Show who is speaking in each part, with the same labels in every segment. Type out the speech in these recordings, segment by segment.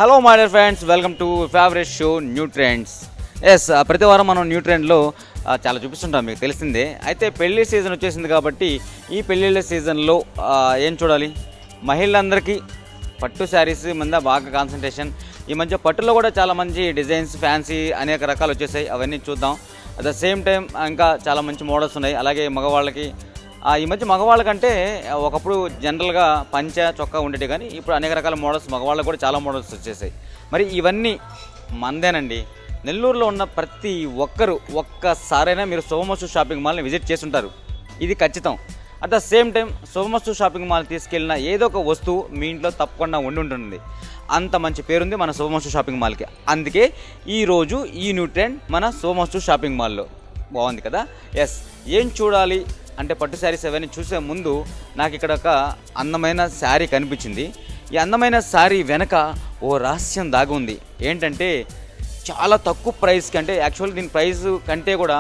Speaker 1: Hello my dear friends, welcome to favourite show new trends. ప్రతి వారం మనం new ట్రెండ్లో చాలా చూపిస్తుంటాం, మీకు తెలిసిందే. అయితే పెళ్లి సీజన్ వచ్చేసింది కాబట్టి ఈ పెళ్ళిళ్ళ సీజన్లో ఏం చూడాలి? మహిళలందరికీ పట్టు శారీస్ మీద బాగా కాన్సన్ట్రేషన్. ఈ మధ్య పట్టులో కూడా చాలా మంచి డిజైన్స్, ఫ్యాన్సీ అనేక రకాలు వచ్చేసాయి, అవన్నీ చూద్దాం. అట్ ద సేమ్ టైం ఇంకా చాలా మంచి మోడల్స్ ఉన్నాయి. అలాగే మగవాళ్ళకి ఈ మధ్య మగవాళ్ళకంటే ఒకప్పుడు జనరల్గా పంచ చొక్కా ఉండేవి, కానీ ఇప్పుడు అనేక రకాల మోడల్స్, మగవాళ్ళకు కూడా చాలా మోడల్స్ వచ్చేసాయి. మరి ఇవన్నీ మందేనండి. నెల్లూరులో ఉన్న ప్రతి ఒక్కరు ఒక్కసారైనా మీరు శుభమస్తు షాపింగ్ మాల్ని విజిట్ చేస్తుంటారు, ఇది ఖచ్చితం. At the same time Subhamastu shopping mall తీసుకెళ్ళిన ఏదో ఒక వస్తువు మీ ఇంట్లో తప్పకుండా ఉండి ఉంటుంది. అంత మంచి పేరుంది మన శుభమస్తు షాపింగ్ మాల్కి. అందుకే ఈరోజు ఈ న్యూ ట్రెండ్ మన శుభమస్తు షాపింగ్ మాల్లో. బాగుంది కదా? ఏం చూడాలి అంటే పట్టు శారీస్ అవన్నీ చూసే ముందు నాకు ఇక్కడ ఒక అందమైన శారీ కనిపించింది. ఈ అందమైన శారీ వెనక ఓ రహస్యం దాగి ఉంది. ఏంటంటే చాలా తక్కువ ప్రైస్కి, అంటే యాక్చువల్లీ దీని ప్రైస్ కంటే కూడా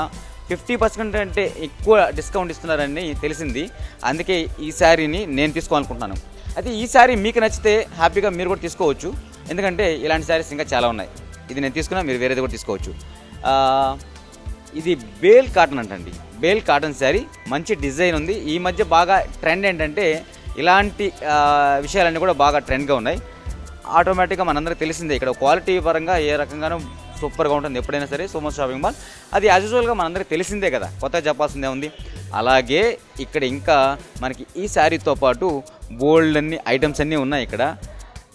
Speaker 1: 50% అంటే ఎక్కువ డిస్కౌంట్ ఇస్తున్నారని తెలిసింది. అందుకే ఈ శారీని నేను తీసుకోవాలనుకుంటున్నాను. అయితే ఈ శారీ మీకు నచ్చితే హ్యాపీగా మీరు కూడా తీసుకోవచ్చు, ఎందుకంటే ఇలాంటి శారీస్ ఇంకా చాలా ఉన్నాయి. ఇది నేను తీసుకున్నా, మీరు వేరేది కూడా తీసుకోవచ్చు. ఇది బేల్ కాటన్ అంటండి, బేల్ కాటన్ శారీ. మంచి డిజైన్ ఉంది. ఈ మధ్య బాగా ట్రెండ్ ఏంటంటే ఇలాంటి విషయాలన్నీ కూడా బాగా ట్రెండ్గా ఉన్నాయి. ఆటోమేటిక్గా మనందరికీ తెలిసిందే, ఇక్కడ క్వాలిటీ పరంగా ఏ రకంగానూ సూపర్గా ఉంటుంది ఎప్పుడైనా సరే శుభమస్తు షాపింగ్ మాల్. అది యాజ్ యూజువల్గా మనందరికీ తెలిసిందే కదా, కొత్తగా చెప్పాల్సిందే ఉంది. అలాగే ఇక్కడ ఇంకా మనకి ఈ శారీతో పాటు బోల్డ్ అన్ని ఐటమ్స్ అన్నీ ఉన్నాయి. ఇక్కడ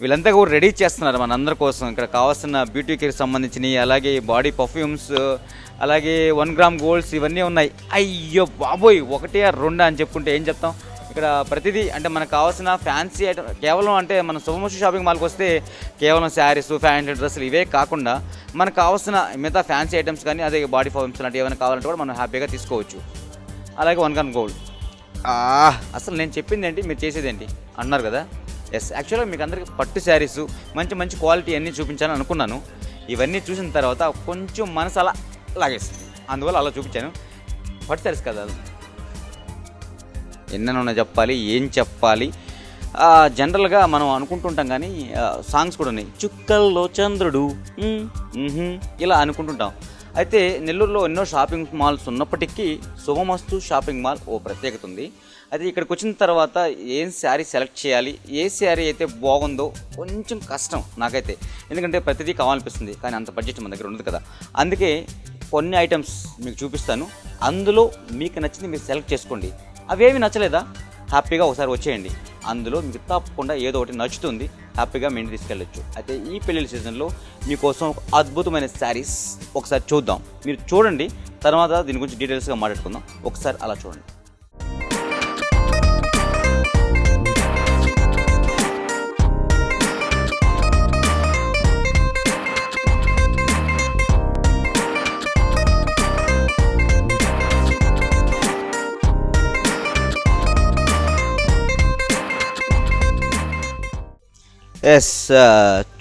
Speaker 1: వీళ్ళంతా కూడా రెడీ చేస్తున్నారు మనందరి కోసం. ఇక్కడ కావాల్సిన బ్యూటీ కేర్కి సంబంధించినవి, అలాగే బాడీ పర్ఫ్యూమ్స్, అలాగే 1 గ్రామ్ గోల్డ్స్, ఇవన్నీ ఉన్నాయి. అయ్యో బాబోయ్, 1 or 2 అని చెప్పుకుంటే ఏం చెప్తాం. ఇక్కడ ప్రతిదీ అంటే మనకు కావాల్సిన ఫ్యాన్సీ ఐటమ్, కేవలం అంటే మన శుభమస్తు షాపింగ్ మాల్కి వస్తే కేవలం శారీస్, ఫ్యాన్సీ డ్రెస్సులు ఇవే కాకుండా మనకు కావాల్సిన మిగతా ఫ్యాన్సీ ఐటమ్స్ కానీ, అదే బాడీ పర్ఫ్యూమ్స్ లాంటివి ఏమైనా కావాలంటే కూడా మనం హ్యాపీగా తీసుకోవచ్చు. అలాగే 1 గ్రామ్ గోల్డ్. అసలు నేను చెప్పింది ఏంటి, మీరు చేసేది ఏంటి అన్నారు కదా. యాక్చువల్గా మీకు అందరికీ పట్టు శారీస్ మంచి మంచి క్వాలిటీ అన్నీ చూపించాలని అనుకున్నాను. ఇవన్నీ చూసిన తర్వాత కొంచెం మనసు అలా లాగేస్తుంది, అందువల్ల అలా చూపించాను. పట్టు శారీస్ కదా, ఎన్నెన్న చెప్పాలి, ఏం చెప్పాలి. జనరల్గా మనం అనుకుంటుంటాం, కానీ సాంగ్స్ కూడా ఉన్నాయి. చుక్కల్లో చంద్రుడు ఇలా అనుకుంటుంటాం. అయితే నెల్లూరులో ఎన్నో షాపింగ్ మాల్స్ ఉన్నప్పటికీ శుభమస్తు షాపింగ్ మాల్ ఓ ప్రత్యేకత ఉంది. అయితే ఇక్కడికి వచ్చిన తర్వాత ఏం శారీ సెలెక్ట్ చేయాలి, ఏ శారీ అయితే బాగుందో కొంచెం కష్టం నాకైతే, ఎందుకంటే ప్రతిదీ కావాలనిపిస్తుంది, కానీ అంత బడ్జెట్ మన దగ్గర ఉండదు కదా. అందుకే కొన్ని ఐటమ్స్ మీకు చూపిస్తాను, అందులో మీకు నచ్చింది మీరు సెలెక్ట్ చేసుకోండి. అవేమి నచ్చలేదా హ్యాపీగా ఒకసారి వచ్చేయండి, అందులో మీకు తప్పకుండా ఏదో ఒకటి నచ్చుతుంది, హ్యాపీగా మీ ఇంటికి తీసుకెళ్ళచ్చు. అయితే ఈ పెళ్ళిళ్ళ సీజన్లో మీకోసం ఒక అద్భుతమైన శారీస్ ఒకసారి చూద్దాం. మీరు చూడండి, తర్వాత దీని గురించి డీటెయిల్స్గా మాట్లాడుకుందాం. ఒకసారి అలా చూడండి.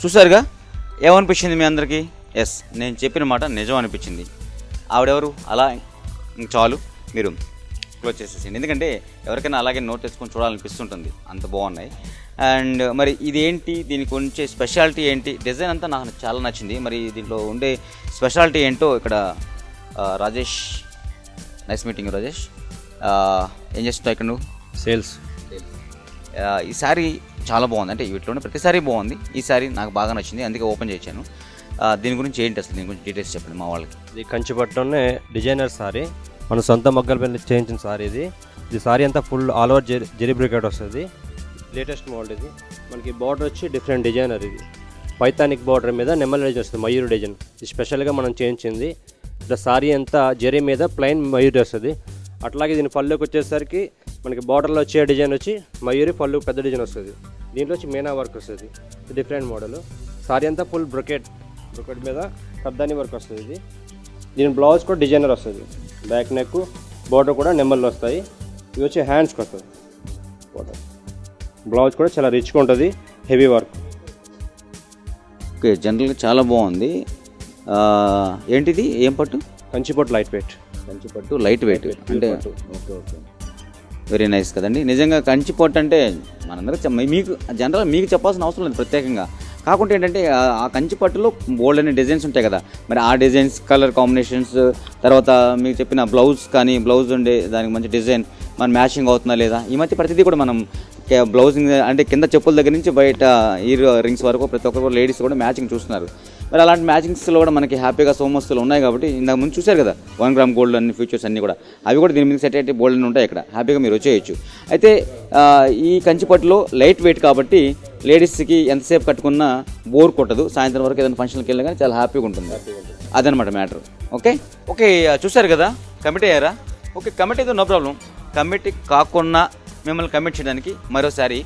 Speaker 1: చూసారుగా, ఏమనిపించింది మీ అందరికీ? నేను చెప్పిన మాట నిజం అనిపించింది. ఆవిడెవరు? అలా చాలు, మీరు క్లోజ్ చేసేసింది, ఎందుకంటే ఎవరికైనా అలాగే నోట్ తెచ్చుకొని చూడాలనిపిస్తుంటుంది, అంత బాగున్నాయి. అండ్ మరి ఇదేంటి, దీనికి ఉంచే స్పెషాలిటీ ఏంటి? డిజైన్ అంతా నాకు చాలా నచ్చింది. మరి దీంట్లో ఉండే స్పెషాలిటీ ఏంటో ఇక్కడ రాజేష్, నైస్ మీటింగ్ రాజేష్. ఏం చేస్తున్నావు ఇక్కడ నువ్వు?
Speaker 2: సేల్స్.
Speaker 1: ఈ శారీ చాలా బాగుంది, అంటే వీటిలోనే ప్రతిసారి బాగుంది. ఈ శారీ నాకు బాగా నచ్చింది, అందుకే ఓపెన్ చేయించాను. దీని గురించి ఏంటి అసలు, దీని గురించి డీటెయిల్స్ చెప్పండి మా వాళ్ళకి.
Speaker 2: ఇది కంచిపట్టులోనే డిజైనర్ శారీ, మన సొంత మగ్గల పైన చేయించిన శారీ ఇది శారీ అంతా ఫుల్ ఆల్ ఓవర్ జెరీ బ్రికెట్ వస్తుంది. లేటెస్ట్ మోడల్ ఇది. మనకి బార్డర్ వచ్చి డిఫరెంట్ డిజైనర్, ఇది పైతానిక్ బార్డర్ మీద నెమ్మల డిజైన్ వస్తుంది, మయూర్ డిజైన్. ఇది స్పెషల్గా మనం చేయించింది. ఇట్లా శారీ అంతా జెరీ మీద ప్లెయిన్ మయూర్ వస్తుంది. అట్లాగే దీని పళ్ళుకి వచ్చేసరికి మనకి బార్డర్లో వచ్చే డిజైన్ వచ్చి మయూరి, పళ్ళు పెద్ద డిజైన్ వస్తుంది. దీంట్లో వచ్చి మీనా వర్క్ వస్తుంది, డిఫరెంట్ మోడల్. సారీ అంతా ఫుల్ బ్రొకెట్ మీద కర్దాని వర్క్ వస్తుంది. ఇది దీని బ్లౌజ్ కూడా డిజైనర్ వస్తుంది, బ్యాక్ నెక్, బార్డర్ కూడా నెమ్మలు వస్తాయి. ఇది వచ్చి హ్యాండ్స్కి వస్తుంది బార్డర్. బ్లౌజ్ కూడా చాలా రిచ్గా ఉంటుంది, హెవీ వర్క్.
Speaker 1: ఓకే, జనరల్గా చాలా బాగుంది. ఏంటిది, ఏం పట్టు?
Speaker 2: కంచిపట్టు లైట్ వెయిట్.
Speaker 1: కంచిపట్టు లైట్ వెయిట్ అంటే ఓకే, వెరీ నైస్ కదండి. నిజంగా కంచిపట్టు అంటే మనందరూ మీకు జనరల్గా మీకు చెప్పాల్సిన అవసరం లేదు ప్రత్యేకంగా. కాకుంటే ఏంటంటే ఆ కంచి పట్టులో బోల్డ్ అనే డిజైన్స్ ఉంటాయి కదా, మరి ఆ డిజైన్స్, కలర్ కాంబినేషన్స్, తర్వాత మీకు చెప్పిన బ్లౌజ్ కానీ బ్లౌజ్ ఉండే దానికి మంచి డిజైన్ మన మ్యాచింగ్ అవుతుందా లేదా, ఈ మధ్య ప్రతిదీ కూడా మనం బ్లౌజింగ్ అంటే కింద చెప్పుల దగ్గర నుంచి బయట ఇయర్ రింగ్స్ వరకు ప్రతి ఒక్కరు లేడీస్ కూడా మ్యాచింగ్ చూస్తున్నారు. మరి అలాంటి మ్యాచింగ్స్లో కూడా మనకి హ్యాపీగా సోమస్తులు ఉన్నాయి కాబట్టి ఇందాక ముందు చూశారు కదా 1 గ్రామ్ గోల్డ్ అన్ని ఫీచర్స్ అన్నీ కూడా, అవి కూడా దీని మీద సెట్ అయితే బోల్డ్ అని ఉంటాయి ఇక్కడ, హ్యాపీగా మీరు వచ్చేయచ్చు. అయితే ఈ కంచిపట్టులో లైట్ వెయిట్ కాబట్టి లేడీస్కి ఎంతసేపు కట్టుకున్నా బోర్ కొట్టదు, సాయంత్రం వరకు ఏదైనా ఫంక్షన్కి వెళ్ళినా కానీ చాలా హ్యాపీగా ఉంటుంది. అదనమాట మ్యాటర్. ఓకే ఓకే చూశారు కదా, కమిట్ అయ్యారా? ఓకే, కమిట్ అయితే నో ప్రాబ్లం. కమిట్ కాకుండా మిమ్మల్ని కమిట్ చేయడానికి మరోసారి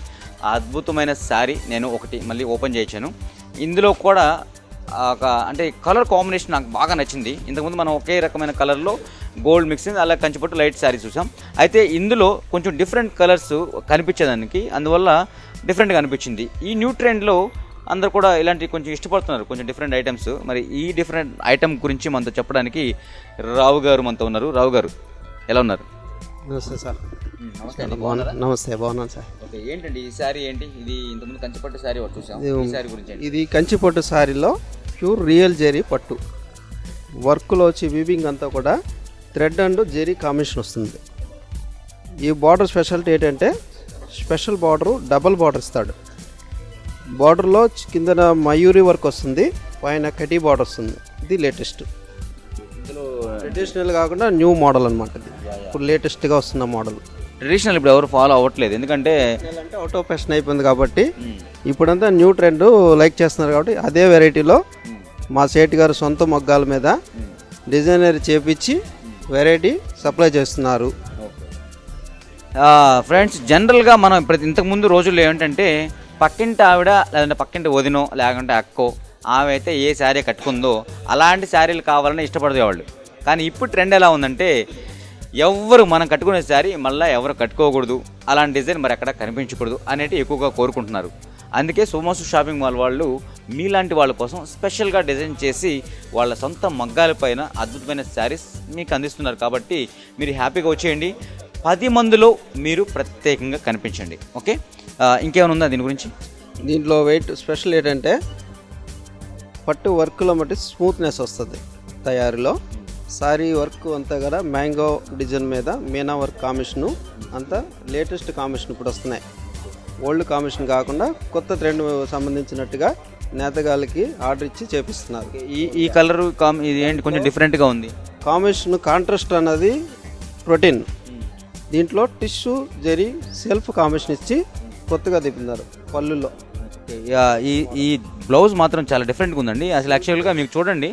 Speaker 1: అద్భుతమైన శారీ నేను ఒకటి మళ్ళీ ఓపెన్ చేయించాను. ఇందులో కూడా అంటే కలర్ కాంబినేషన్ నాకు బాగా నచ్చింది. ఇంతకుముందు మనం ఒకే రకమైన కలర్లో గోల్డ్ మిక్సింగ్ అలా కంచిపట్టు లైట్ శారీ చూసాం. అయితే ఇందులో కొంచెం డిఫరెంట్ కలర్స్ కనిపించేదానికి, అందువల్ల డిఫరెంట్గా అనిపించింది. ఈ న్యూ ట్రెండ్లో అందరు కూడా ఇలాంటి కొంచెం ఇష్టపడుతున్నారు, కొంచెం డిఫరెంట్ ఐటమ్స్. మరి ఈ డిఫరెంట్ ఐటమ్ గురించి మనతో చెప్పడానికి రావు గారు మనతో ఉన్నారు. రావు గారు ఎలా ఉన్నారు?
Speaker 3: నమస్తే సార్.
Speaker 1: నమస్తే.
Speaker 3: నమస్తే, బాగున్నాను సార్.
Speaker 1: ఓకే, ఏంటండి ఈ శారీ ఏంటి? ఇది ఇంతకుముందు కంచిపట్టు శారీ ఒకటి చూసాం, ఈ శారీ గురించి ఏంటి?
Speaker 3: ఇది కంచిపట్టు శారీలో ప్యూర్ రియల్ జెరీ పట్టు వర్క్లో వచ్చి వీవింగ్ అంతా కూడా థ్రెడ్ అండ్ జెరీ కాంబినేషన్ వస్తుంది. ఈ బార్డర్ స్పెషాలిటీ ఏంటంటే స్పెషల్ బార్డరు డబల్ బార్డర్ ఇస్తాడు. బార్డర్లో కిందన మయూరి వర్క్ వస్తుంది, పైన కటీ బార్డర్ వస్తుంది. ఇది లేటెస్ట్,
Speaker 1: ఇందులో
Speaker 3: ట్రెడిషనల్ కాకుండా న్యూ మోడల్ అనమాట. ఇది ఇప్పుడు లేటెస్ట్గా వస్తున్న మోడల్.
Speaker 1: ట్రెడిషనల్ ఇప్పుడు ఎవరు ఫాలో అవ్వట్లేదు, ఎందుకంటే
Speaker 3: అంటే అవుట్ ఆఫ్ ఫ్యాషన్ అయిపోయింది కాబట్టి ఇప్పుడంతా న్యూ ట్రెండ్ లైక్ చేస్తున్నారు. కాబట్టి అదే వెరైటీలో మా సేట్ గారు సొంత మొగ్గాల మీద డిజైనర్ చేపించి వెరైటీ సప్లై చేస్తున్నారు.
Speaker 1: ఫ్రెండ్స్, జనరల్గా మనం ఇంతకుముందు రోజుల్లో ఏంటంటే పక్కింటి ఆవిడ లేదంటే పక్కింటి వదినో లేకుంటే అక్కో ఆమె అయితే ఏ శారీ కట్టుకుందో అలాంటి శారీలు కావాలని ఇష్టపడేవాళ్ళు. కానీ ఇప్పుడు ట్రెండ్ ఎలా ఉందంటే ఎవరు మనం కట్టుకునే శారీ మళ్ళీ ఎవరు కట్టుకోకూడదు, అలాంటి డిజైన్ మరి ఎక్కడ కనిపించకూడదు అనేటి ఎక్కువగా కోరుకుంటున్నారు. అందుకే సోమసు షాపింగ్ మాల్ వాళ్ళు మీలాంటి వాళ్ళ కోసం స్పెషల్గా డిజైన్ చేసి వాళ్ళ సొంత మగ్గాల పైన అద్భుతమైన శారీస్ మీకు అందిస్తున్నారు. కాబట్టి మీరు హ్యాపీగా వచ్చేయండి, 10 మందిలో మీరు ప్రత్యేకంగా కనిపించండి. ఓకే, ఇంకేమైనా ఉందా దీని గురించి?
Speaker 3: దీంట్లో వెయిట్ స్పెషల్ ఏంటంటే పట్టు వర్క్లో మట్టి స్మూత్నెస్ వస్తుంది తయారీలో. సారీ వర్క్ అంతా కూడా మ్యాంగో డిజైన్ మీద మీనా వర్క్ కాంబినేషను అంతా లేటెస్ట్ కాంబినేషన్ ఇప్పుడు వస్తున్నాయి. ఓల్డ్ కాంబినేషన్ కాకుండా కొత్త ట్రెండ్ సంబంధించినట్టుగా నేతగాళ్ళకి ఆర్డర్ ఇచ్చి చేపిస్తున్నారు.
Speaker 1: ఈ కలర్ ఇది ఏంటి కొంచెం డిఫరెంట్గా ఉంది. కాంబినేషన్
Speaker 3: కాంట్రాస్ట్ అన్నది ప్రోటీన్, దీంట్లో టిష్యూ జరీ సెల్ఫ్ కాంబినేషన్ ఇచ్చి కొత్తగా దింపుతున్నారు పళ్ళుల్లో.
Speaker 1: ఈ బ్లౌజ్ మాత్రం చాలా డిఫరెంట్గా ఉందండి. అసలు యాక్చువల్గా మీకు చూడండి,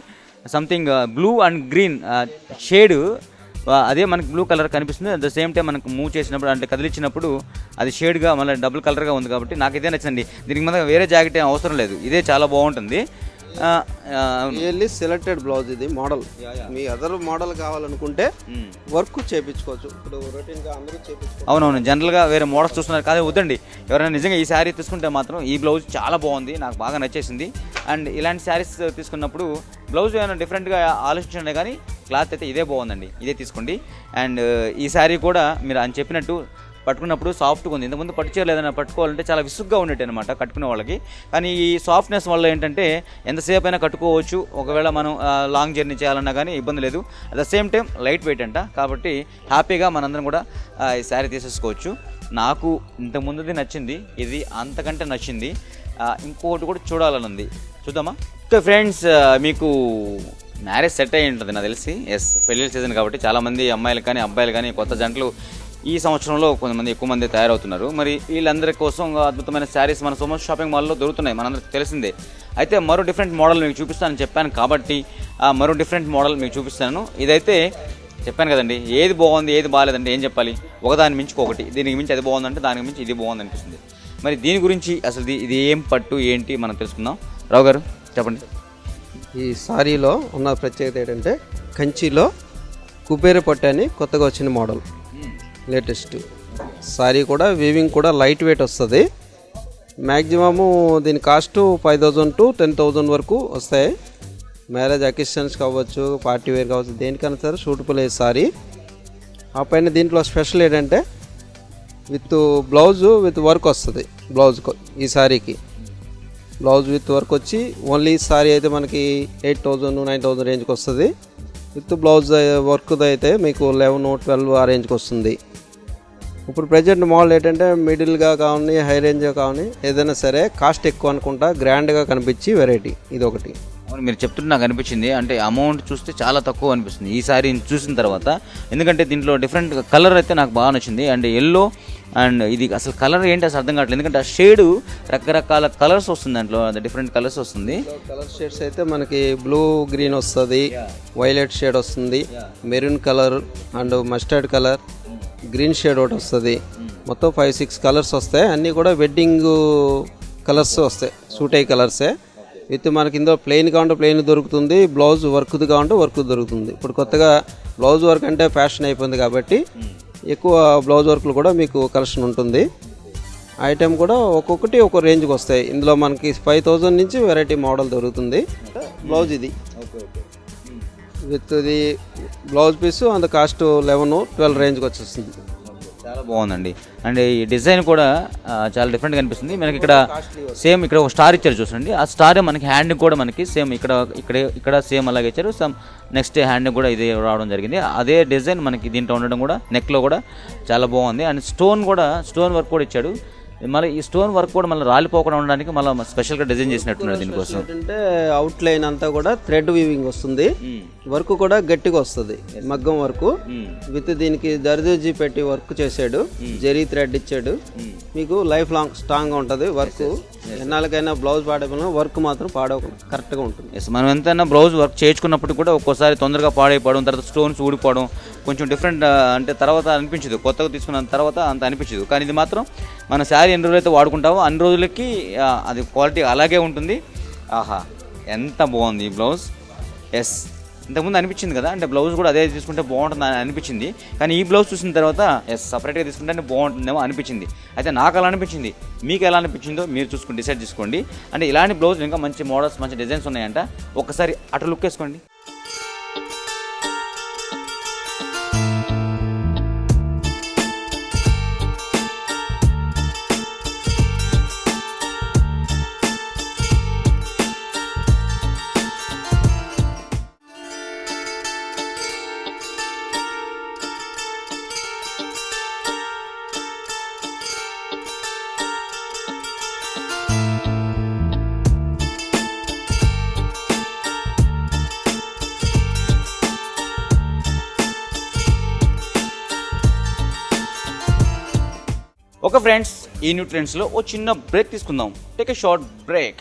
Speaker 1: something blue and green shade, అదే మనకి బ్లూ కలర్ కనిపిస్తుంది. అట్ ద సేమ్ టైం మనకు మూవ్ చేసినప్పుడు అంటే కదిలిచ్చినప్పుడు అది షేడ్గా మళ్ళీ డబుల్ కలర్గా ఉంది. కాబట్టి నాకు ఇదే నచ్చింది. దీనికి మన వేరే జాకెట్ ఏం అవసరం లేదు, ఇదే చాలా బాగుంటుంది.
Speaker 3: రియల్లీ సెలెక్టెడ్ బ్లౌజ్ ఇది మోడల్. మీ అదర్ మోడల్ కావాలనుకుంటే వర్క్ చేయించుకోవచ్చు. ఇప్పుడు రొటీన్గా అందరూ చేయించుకోవచ్చు.
Speaker 1: అవునవును, జనరల్గా వేరే మోడల్స్ చూస్తున్నారు కానీ వద్దండి, ఎవరైనా నిజంగా ఈ శారీ తీసుకుంటే మాత్రం ఈ బ్లౌజ్ చాలా బాగుంది, నాకు బాగా నచ్చేసింది. అండ్ ఇలాంటి శారీస్ తీసుకున్నప్పుడు బ్లౌజ్ ఏమైనా డిఫరెంట్గా ఆలోచించండి, కానీ క్లాత్ అయితే ఇదే బాగుందండి, ఇదే తీసుకోండి. అండ్ ఈ శారీ కూడా మీరు అని చెప్పినట్టు పట్టుకున్నప్పుడు సాఫ్ట్గా ఉంది. ఇంతకుముందు పట్టు చీరలు ఏదైనా పట్టుకోవాలంటే చాలా విసుగ్గా ఉండేది అనమాట కట్టుకునే వాళ్ళకి. కానీ ఈ సాఫ్ట్నెస్ వల్ల ఏంటంటే ఎంతసేపు అయినా కట్టుకోవచ్చు, ఒకవేళ మనం లాంగ్ జర్నీ చేయాలన్నా కానీ ఇబ్బంది లేదు. At the same time light weight అంట, కాబట్టి హ్యాపీగా మనందరం కూడా ఈ శారీ తీసేసుకోవచ్చు. నాకు ఇంతకుముందుది నచ్చింది, ఇది అంతకంటే నచ్చింది. ఇంకోటి కూడా చూడాలని ఉంది, చూద్దామా? ఓకే ఫ్రెండ్స్, మీకు మ్యారేజ్ సెట్ అయ్యి ఉంటుంది నాకు తెలిసి. ఎస్, పెళ్ళిళ్ళ సీజన్ కాబట్టి చాలామంది అమ్మాయిలు కానీ అబ్బాయిలు కానీ కొత్త జంటలు ఈ సంవత్సరంలో కొంతమంది ఎక్కువ మంది తయారవుతున్నారు. మరి వీళ్ళందరి కోసం అద్భుతమైన శారీస్ మన సోమస్ షాపింగ్ మాల్లో దొరుకుతున్నాయి, మనందరికి తెలిసిందే. అయితే మరో డిఫరెంట్ మోడల్ మీకు చూపిస్తానని చెప్పాను కాబట్టి మరో డిఫరెంట్ మోడల్ మీకు చూపిస్తాను. ఇదైతే చెప్పాను కదండి, ఏది బాగుంది ఏది బాగాలేదంటే ఏం చెప్పాలి, ఒకదాని మించి ఒకటి, దీనికి మించి అది బాగుందంటే దానికి మించి ఇది బాగుంది అనిపిస్తుంది. మరి దీని గురించి అసలు ఇది ఏం పట్టు ఏంటి మనం తెలుసుకుందాం. రావు గారు చెప్పండి.
Speaker 3: ఈ సారీలో ఉన్న ప్రత్యేకత ఏంటంటే కంచిలో కుబేర పట్టు అని కొత్తగా వచ్చిన మోడల్, లేటెస్ట్ సారీ కూడా వీవింగ్ కూడా లైట్ వెయిట్ వస్తుంది. మ్యాక్సిమము దీని కాస్ట్ 5,000 to 10,000 వరకు వస్తాయి. మ్యారేజ్ అకేషన్స్ కావచ్చు, పార్టీ వేర్ కావచ్చు, దేనికైనా సరే సూటబుల్ అయ్యే సారీ. ఆ పైన దీంట్లో స్పెషల్ ఏంటంటే విత్ బ్లౌజు విత్ వర్క్ వస్తుంది బ్లౌజ్కు ఈ సారీకి. బ్లౌజ్ విత్ వర్క్ వచ్చి ఓన్లీ సారీ అయితే మనకి 8,000 9,000 రేంజ్కి వస్తుంది. విత్ బ్లౌజ్ వర్క్ది అయితే మీకు 11 12 ఆ రేంజ్కి వస్తుంది. ఇప్పుడు ప్రజెంట్ మోడల్ ఏంటంటే మిడిల్గా కావాలి, హై రేంజ్గా కావాలి, ఏదైనా సరే కాస్ట్ ఎక్కువ అనుకుంటా గ్రాండ్గా కనిపించి వెరైటీ ఇది ఒకటి.
Speaker 1: అవును, మీరు చెప్తుంటే నాకు అనిపించింది, అంటే అమౌంట్ చూస్తే చాలా తక్కువ అనిపిస్తుంది ఈ సారీ చూసిన తర్వాత. ఎందుకంటే దీంట్లో డిఫరెంట్ కలర్ అయితే నాకు బాగా నచ్చింది. అండ్ ఎల్లో అండ్ ఇది అసలు కలర్ ఏంటి అసలు అర్థం కావట్లేదు. ఎందుకంటే ఆ షేడు రకరకాల కలర్స్ వస్తుంది, దాంట్లో డిఫరెంట్ కలర్స్ వస్తుంది.
Speaker 3: కలర్ షేడ్స్ అయితే మనకి బ్లూ గ్రీన్ వస్తుంది, వైలెట్ షేడ్ వస్తుంది, maroon colour and mustard colour, green shade ఒకటి వస్తుంది. మొత్తం 5-6 కలర్స్ వస్తాయి. అన్నీ కూడా వెడ్డింగ్ కలర్స్ వస్తాయి, సూట్ అయ్యే కలర్సే. విత్ మనకి ఇందులో ప్లెయిన్ కావాలంటే ప్లెయిన్ దొరుకుతుంది, బ్లౌజ్ వర్క్ది కావాలంటే వర్క్ దొరుకుతుంది. ఇప్పుడు కొత్తగా బ్లౌజ్ వర్క్ అంటే ఫ్యాషన్ అయిపోయింది కాబట్టి ఎక్కువ బ్లౌజ్ వర్క్లు కూడా మీకు కలెక్షన్ ఉంటుంది. ఐటెం కూడా ఒక్కొక్కటి ఒక్కో రేంజ్కి వస్తాయి. ఇందులో మనకి 5,000 నుంచి వెరైటీ మోడల్ దొరుకుతుంది. బ్లౌజ్ ఇది విత్ ఇది బ్లౌజ్ పీసు అంత కాస్ట్ 11-12 రేంజ్కి వచ్చేస్తుంది.
Speaker 1: చాలా బాగుందండి. అండ్ ఈ డిజైన్ కూడా చాలా డిఫరెంట్గా అనిపిస్తుంది. మనకి ఇక్కడ సేమ్ ఇక్కడ ఒక స్టార్ ఇచ్చారు చూసండి, ఆ స్టార్ మనకి హ్యాండ్ కూడా మనకి సేమ్ ఇక్కడ సేమ్ అలాగే ఇచ్చారు. సమ్ నెక్స్ట్ హ్యాండ్ కూడా ఇది రావడం జరిగింది. అదే డిజైన్ మనకి దీంట్లో ఉండడం కూడా నెక్లో కూడా చాలా బాగుంది. అండ్ స్టోన్ వర్క్ కూడా ఇచ్చాడు. మళ్ళీ ఈ స్టోన్ వర్క్ కూడా మళ్ళీ రాలిపోకుండా ఉండడానికి మళ్ళీ స్పెషల్గా డిజైన్ చేసినట్టున్నారు దీనికోసం.
Speaker 3: ఏంటంటే అవుట్ లైన్ అంతా కూడా థ్రెడ్ వీవింగ్ వస్తుంది, వర్క్ కూడా గట్టిగా వస్తుంది, మగ్గం వర్క్ విత్ దీనికి దర్జీ పెట్టి వర్క్ చేశాడు, జరీ థ్రెడ్ ఇచ్చాడు. మీకు లైఫ్ లాంగ్ స్ట్రాంగ్గా ఉంటుంది వర్క్. ఎన్నాళ్ళకైనా బ్లౌజ్ పాడైపోయినా వర్క్ మాత్రం పాడవకుండా కరెక్ట్గా ఉంటుంది.
Speaker 1: ఎస్, మనం ఎంతైనా బ్లౌజ్ వర్క్ చేయించుకున్నప్పుడు కూడా ఒక్కోసారి తొందరగా పాడైపోవడం, తర్వాత స్టోన్స్ ఊడిపోవడం కొంచెం డిఫరెంట్, అంటే తర్వాత అనిపించదు, కొత్తగా తీసుకున్న తర్వాత అంత అనిపించదు. కానీ ఇది మాత్రం మన శారీ ఎన్ని రోజులైతే వాడుకుంటామో అన్ని రోజులకి అది క్వాలిటీ అలాగే ఉంటుంది. ఆహా, ఎంత బాగుంది ఈ బ్లౌజ్. ఎస్, ఇంతకుముందు అనిపించింది కదా, అంటే బ్లౌజ్ కూడా అదే తీసుకుంటే బాగుంటుంది అని అనిపించింది. కానీ ఈ బ్లౌజ్ చూసిన తర్వాత సపరేట్గా తీసుకుంటే బాగుంటుందేమో అనిపించింది. అయితే నాకు అలా అనిపించింది, మీకు ఎలా అనిపించిందో మీరు చూసుకుని డిసైడ్ చేసుకోండి. అంటే ఇలాంటి బ్లౌజ్ ఇంకా మంచి మోడల్స్, మంచి డిజైన్స్ ఉన్నాయంట. ఒక్కసారి అటు లుక్ వేసుకోండి. ఓకే ఫ్రెండ్స్, ఈ న్యూ ట్రెండ్స్లో ఓ చిన్న బ్రేక్ తీసుకుందాం. Take a short break.